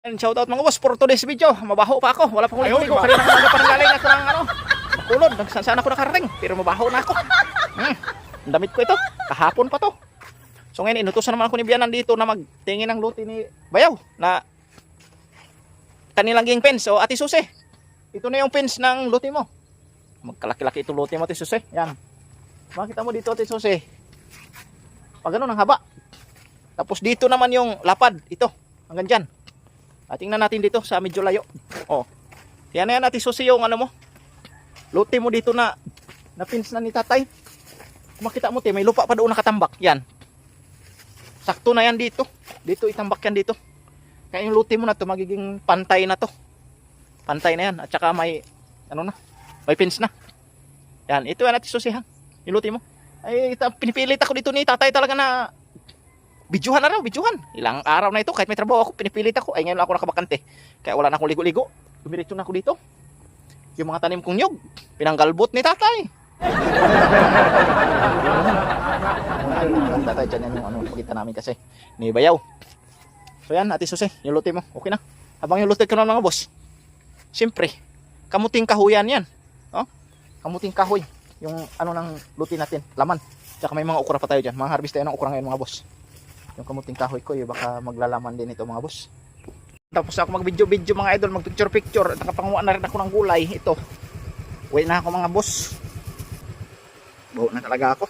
And shout out mga boss for today's video. Mabaho pa ako. Wala pa akong ligo. Kanina umaga pa nanggaling ako ng bakulod. Saan ako nakarating. Pero mabaho na ako. Ang damit ko ito. Kahapon pa to. So ngayon inutusan naman ako ni Bianan dito na magtingin ng luti ni Bayaw na kanilang ging pens. So Ate Susi, ito na yung pens ng luti mo. Magkalaki-laki itong luti mo, Ate Susi. Yan. Makita mo dito, Ate Susi. Pag ganun ang haba. Tapos dito naman yung lapad. Ito. Hanggang dyan. At tingnan natin dito sa medyo layo. Oh. Yan na yan, Ate Susi, yung ano mo. Luti mo dito na pins na ni tatay. Kung makita mo, may lupa pa doon nakatambak. Yan. Sakto na yan dito. Dito itambak yan dito. Kaya yung luti mo na to magiging pantay na to. Pantay na yan. At saka may may pins na. Yan. Ito yan, Ate Susi, ha. Yung luti mo. Ay, pinipilit ako dito ni tatay talaga na bidyuhan na raw, bidyuhan. Ilang araw na ito, kahit may trabaho ako, pinipilit ako. Ay, ngayon ako nakabakante. Kaya wala na akong ligo-ligo. Dumiretso na ako dito. Yung mga tanim kong nyug, pinanggalbot ni tatay. Tatay, dyan yan yung pakita namin kasi ni Bayaw. So yan, Ate Susi, yung luti mo, okay na. Habang yung luti ko na mga boss, siyempre, kamuting kahuyan yan. Oh? Kamuting kahoy. Yung ng luti natin, laman. Tsaka may mga ukra pa tayo dyan. Mga harvest tayo ng ukra ngayon mga boss. Yung kamuting kahoy ko, baka maglalaman din ito mga boss. Tapos ako mag-video-video mga idol, mag-picture-picture. At nakapanguha na rin ako ng gulay. Ito. Uwi na ako mga boss. Buo na talaga ako.